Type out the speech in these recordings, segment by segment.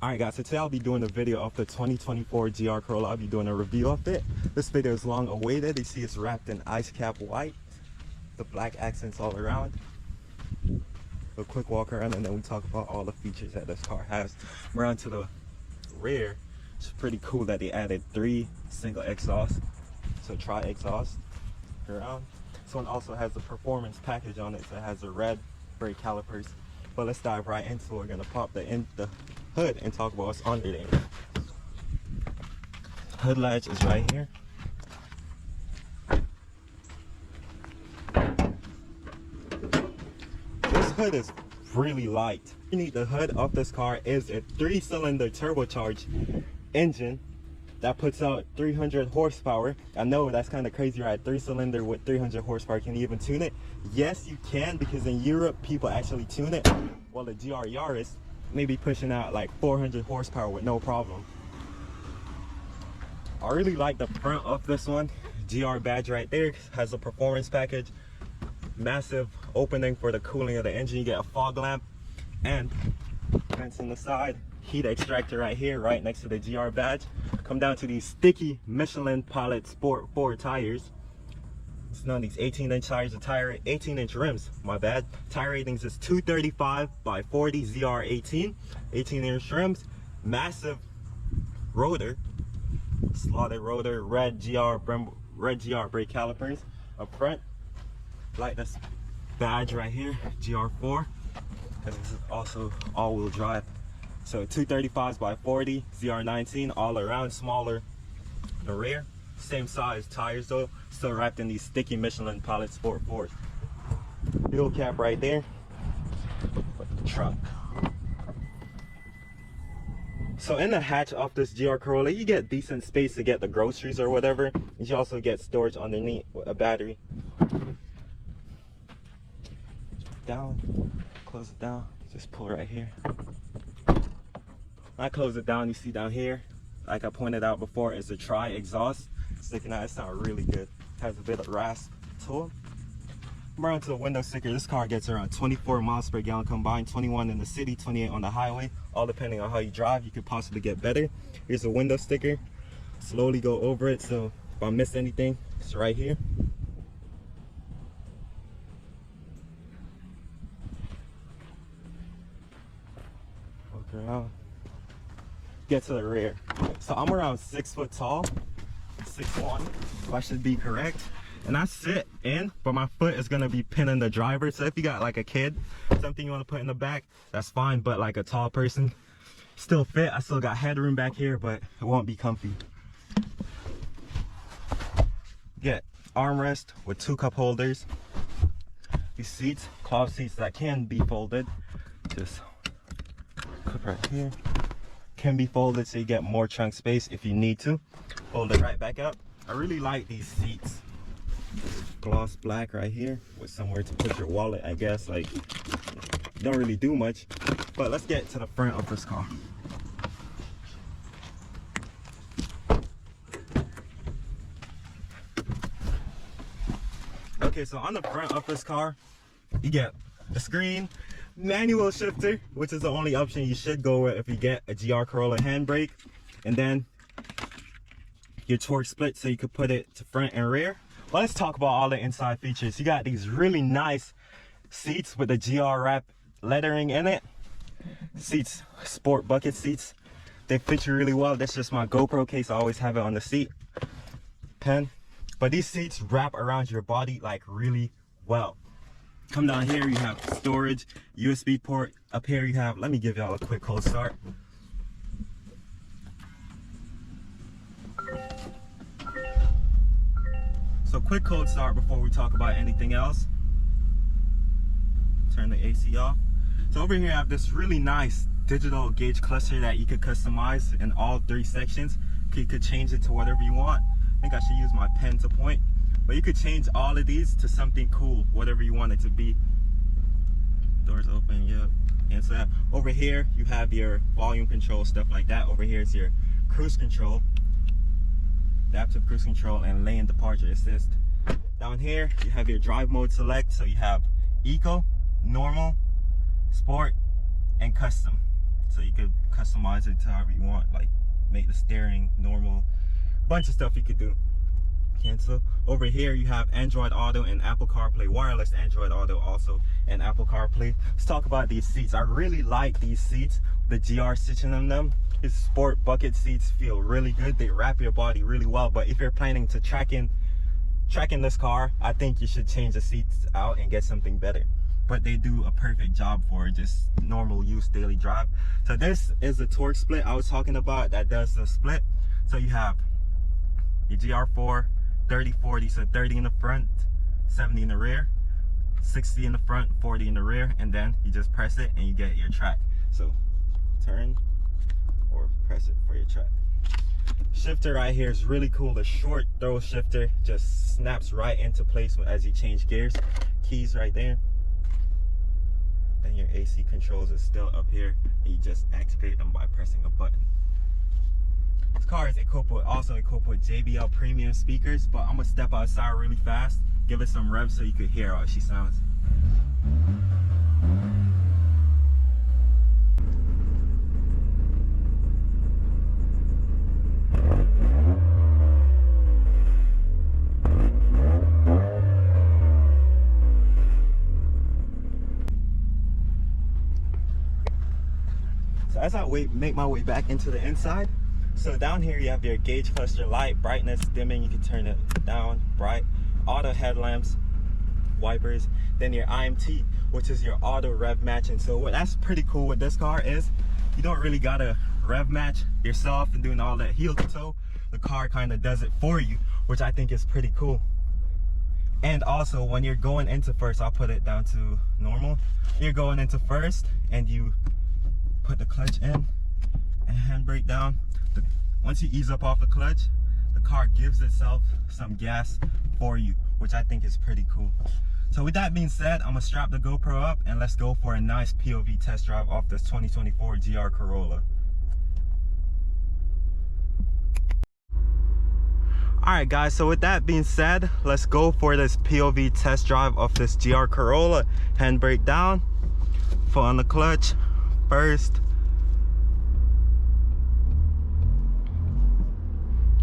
Alright guys, so today I'll be doing a video of the 2024 GR Corolla. I'll be doing a review of it. This video is long awaited. You see it's wrapped in ice cap white. The black accents all around. A quick walk around and then we talk about all the features that this car has. We're on to the rear. It's pretty cool that they added 3 single exhausts. So tri-exhaust around. This one also has the performance package on it. So it has the red brake calipers. But let's dive right into it. We're gonna pop the hood and talk about what's under there. Hood latch is right here. This hood is really light. You need the hood of this car is a 3-cylinder turbocharged engine that puts out 300 horsepower. I know that's kind of crazy, right? 3-cylinder with 300 horsepower. Can you even tune it? Yes, you can, because in Europe people actually tune it. Well, the GR Yaris may be pushing out like 400 horsepower with no problem. I really like the front of this one. GR badge right there has a performance package. Massive opening for the cooling of the engine. You get a fog lamp and vents on the side. Heat extractor right here, right next to the GR badge. Come down to these sticky Michelin Pilot Sport 4 tires. It's on these 18-inch tires, the tire 18-inch rims, my bad. Tire ratings is 235 by 40 ZR18, 18-inch rims, massive rotor, slotted rotor, red GR brake calipers up front. Like this badge right here, GR4, because this is also all-wheel drive. So 235s by 40, ZR19, all around, smaller in the rear. Same size tires though, still wrapped in these sticky Michelin Pilot Sport 4s. Fuel cap right there with the trunk. So in the hatch of this GR Corolla, you get decent space to get the groceries or whatever. And you also get storage underneath with a battery. Down, close it down, just pull right here. When I close it down, you see down here, like I pointed out before, is a tri-exhaust. Sticking out, it sounds really good. Has a bit of rasp to it. We're onto the window sticker. This car gets around 24 miles per gallon combined, 21 in the city, 28 on the highway. All depending on how you drive, you could possibly get better. Here's a window sticker. Slowly go over it, so if I miss anything, it's right here. Look around. Get to the rear. So I'm around 6 foot tall. 6'1", if I should be correct, and I sit in, but my foot is gonna be pinning the driver. So if you got like a kid, something you want to put in the back, that's fine, but like a tall person, still fit. I still got headroom back here, but it won't be comfy. Get armrest with 2 cup holders. These seats, cloth seats that can be folded, just clip right here. Can be folded so you get more trunk space if you need to. Fold it right back up. I really like these seats. Gloss black right here with somewhere to put your wallet, I guess. Like, don't really do much. But let's get to the front of this car. Okay, so on the front of this car, you get the screen, manual shifter, which is the only option you should go with if you get a GR Corolla handbrake, and then your torque split so you could put it to front and rear. Well, let's talk about all the inside features. You got these really nice seats with the GR wrap lettering in it. Seats, sport bucket seats. They fit you really well. That's just my GoPro case. I always have it on the seat. Pen. But these seats wrap around your body like really well. Come down here, you have storage, USB port. Up here you have, let me give y'all a quick cold start. So quick cold start before we talk about anything else. Turn the AC off. So over here I have this really nice digital gauge cluster that you could customize in all 3 sections. You could change it to whatever you want. I think I should use my pen to point. But you could change all of these to something cool, whatever you want it to be. Doors open, yep. And so over here, you have your volume control, stuff like that. Over here is your cruise control, adaptive cruise control, and lane departure assist. Down here, you have your drive mode select. So you have eco, normal, sport, and custom. so you could customize it to however you want, like make the steering normal, bunch of stuff you could do. Cancel. Over here you have Android Auto and Apple CarPlay, wireless Android Auto also, and Apple CarPlay. Let's talk about these seats. I really like these seats, the GR stitching on them. These sport bucket seats feel really good. They wrap your body really well, but if you're planning to tracking this car, I think you should change the seats out and get something better. But they do a perfect job for just normal use, daily drive. So this is the torque split I was talking about that does the split. So you have your GR4 30/40, so 30 in the front, 70 in the rear, 60 in the front, 40 in the rear, and then you just press it and you get your track. So turn or press it for your track. Shifter right here is really cool. The short throw shifter just snaps right into place as you change gears. Keys right there. Then your AC controls is still up here, and you just activate them by pressing a button. This car is also equipped with JBL premium speakers, but I'm gonna step outside really fast, give it some revs so you could hear how she sounds. So as I make my way back into the inside, so down here you have your gauge cluster light, brightness, dimming, you can turn it down, bright, auto headlamps, wipers, then your IMT, which is your auto rev matching. So what that's pretty cool with this car is you don't really gotta rev match yourself and doing all that heel to toe. The car kind of does it for you, which I think is pretty cool. And also when you're going into first, I'll put it down to normal. You're going into first and you put the clutch in and handbrake down. Once you ease up off the clutch, the car gives itself some gas for you, which I think is pretty cool. So with that being said, I'm gonna strap the GoPro up and let's go for a nice POV test drive off this 2024 GR Corolla. Alright guys, so with that being said, let's go for this POV test drive of this GR Corolla. Handbrake down, foot on the clutch, first.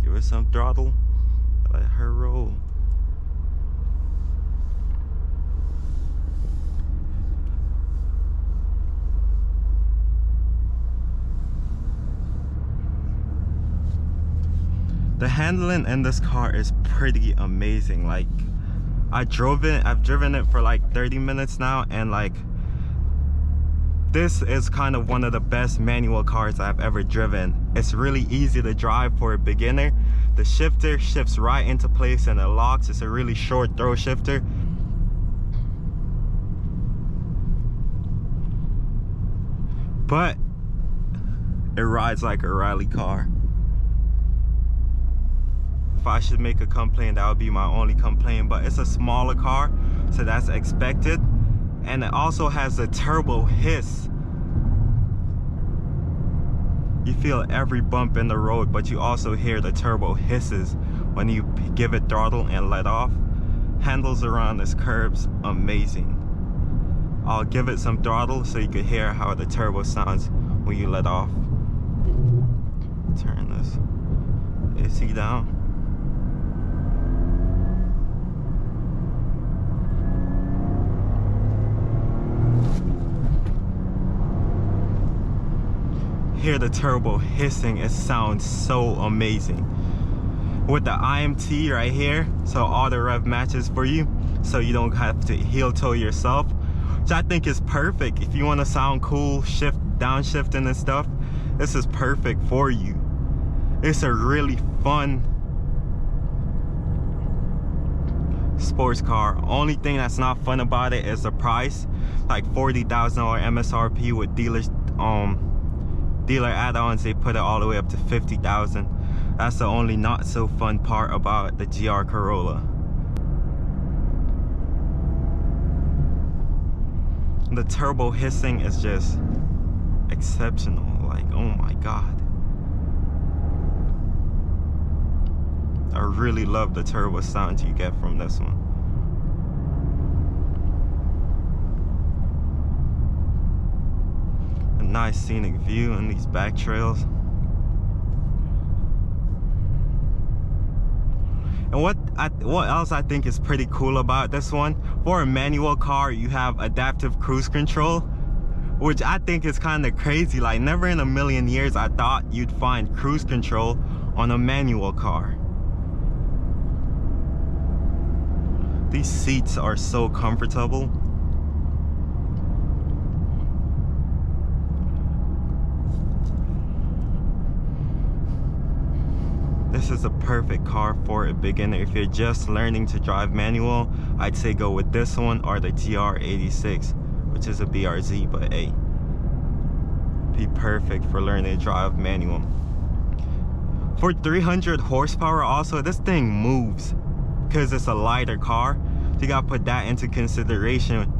Give it some throttle, let her roll. The handling in this car is pretty amazing. Like I've driven it for like 30 minutes now, and like this is kind of one of the best manual cars I've ever driven. It's really easy to drive for a beginner. The shifter shifts right into place and it locks. It's a really short throw shifter. But it rides like a rally car. If I should make a complaint, that would be my only complaint, but it's a smaller car, so that's expected. And it also has a turbo hiss. You feel every bump in the road, but you also hear the turbo hisses when you give it throttle and let off. Handles around this curbs, amazing. I'll give it some throttle so you can hear how the turbo sounds when you let off. Turn this AC down. Hear the turbo hissing, it sounds so amazing. With the IMT right here, so all the rev matches for you, so you don't have to heel toe yourself, which I think is perfect. If you want to sound cool, downshifting and stuff, this is perfect for you. It's a really fun sports car. Only thing that's not fun about it is the price, like $40,000 MSRP with dealer add-ons. They put it all the way up to $50,000. That's the only not so fun part about the GR Corolla. The turbo hissing is just exceptional. Like, oh my god, I really love the turbo sound you get from this one. Nice scenic view in these back trails. And what else I think is pretty cool about this one, for a manual car, you have adaptive cruise control, which I think is kind of crazy. Like, never in a million years I thought you'd find cruise control on a manual car. These seats are so comfortable. This is a perfect car for a beginner. If you're just learning to drive manual, I'd say go with this one or the GR86, which is a BRZ, but hey, be perfect for learning to drive manual. For 300 horsepower also, this thing moves because it's a lighter car. So you gotta put that into consideration.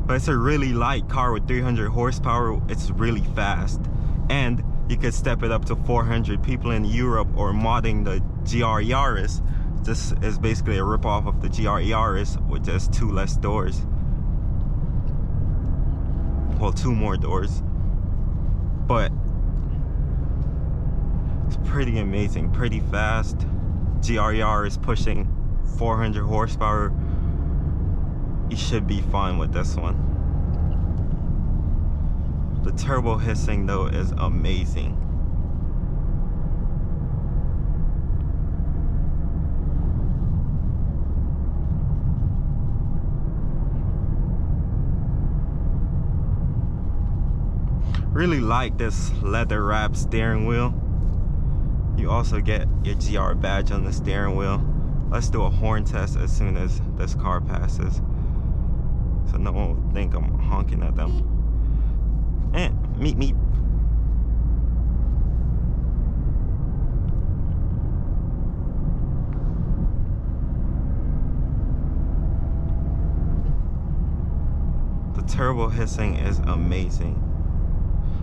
But it's a really light car with 300 horsepower. It's really fast. And you could step it up to 400. People in Europe are modding the GR Yaris. This is basically a ripoff of the GR Yaris with just 2 less doors. Well, 2 more doors. But it's pretty amazing, pretty fast. GR Yaris pushing 400 horsepower. You should be fine with this one. The turbo hissing though is amazing. Really like this leather wrapped steering wheel. You also get your GR badge on the steering wheel. Let's do a horn test as soon as this car passes, so no one will think I'm honking at them. And meep meep. The turbo hissing is amazing.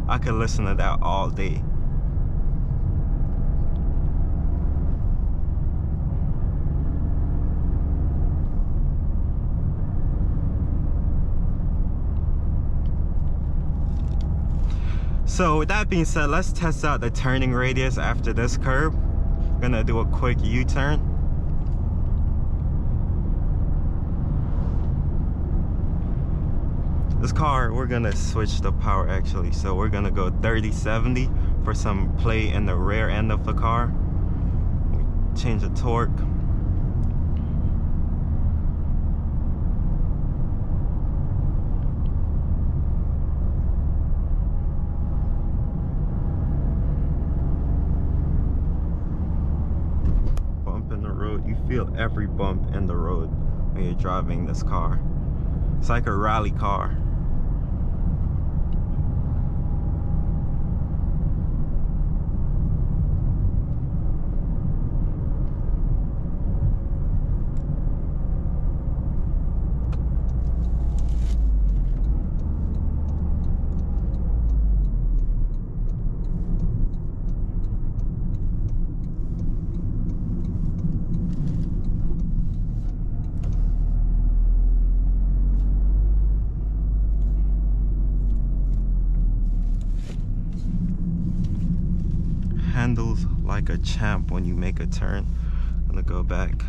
I could listen to that all day. So with that being said, let's test out the turning radius after this curve. I'm gonna do a quick U-turn. This car, we're gonna switch the power actually. So we're gonna go 30-70 for some play in the rear end of the car. Change the torque. You feel every bump in the road when you're driving this car. It's like a rally car. Handles like a champ when you make a turn. I'm gonna go back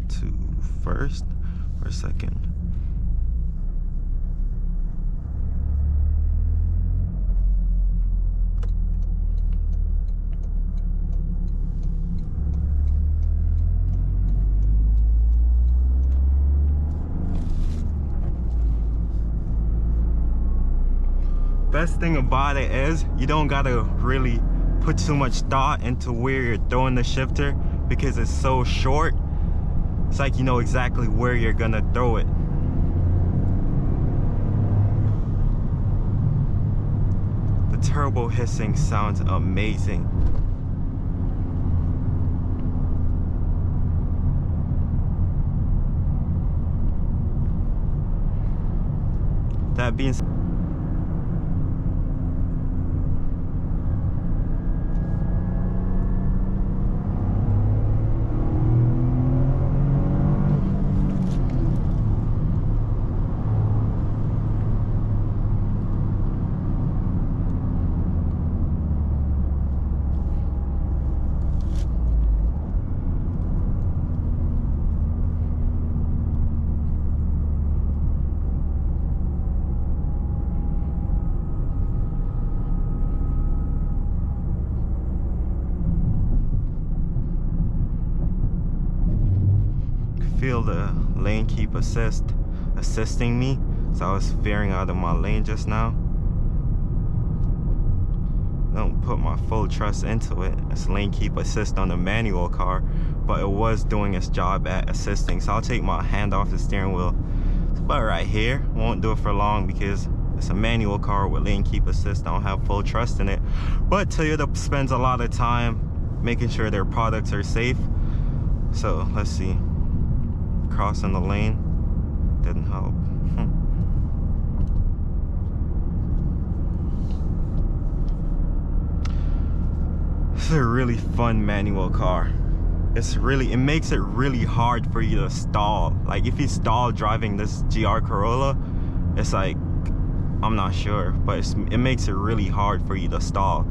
to first or second. Best thing about it is you don't gotta really put too much thought into where you're throwing the shifter because it's so short. It's like you know exactly where you're gonna throw it. The turbo hissing sounds amazing. That being said, feel the lane keep assisting me, so I was veering out of my lane just now. Don't put my full trust into it. It's lane keep assist on the manual car, but it was doing its job at assisting. So I'll take my hand off the steering wheel. It's about right here. Won't do it for long because it's a manual car with lane keep assist. I don't have full trust in it. But Toyota spends a lot of time making sure their products are safe. So let's see. Crossing the lane didn't help. This is a really fun manual car. It makes it really hard for you to stall. Like if you stall driving this GR Corolla, it's like, I'm not sure, but it makes it really hard for you to stall.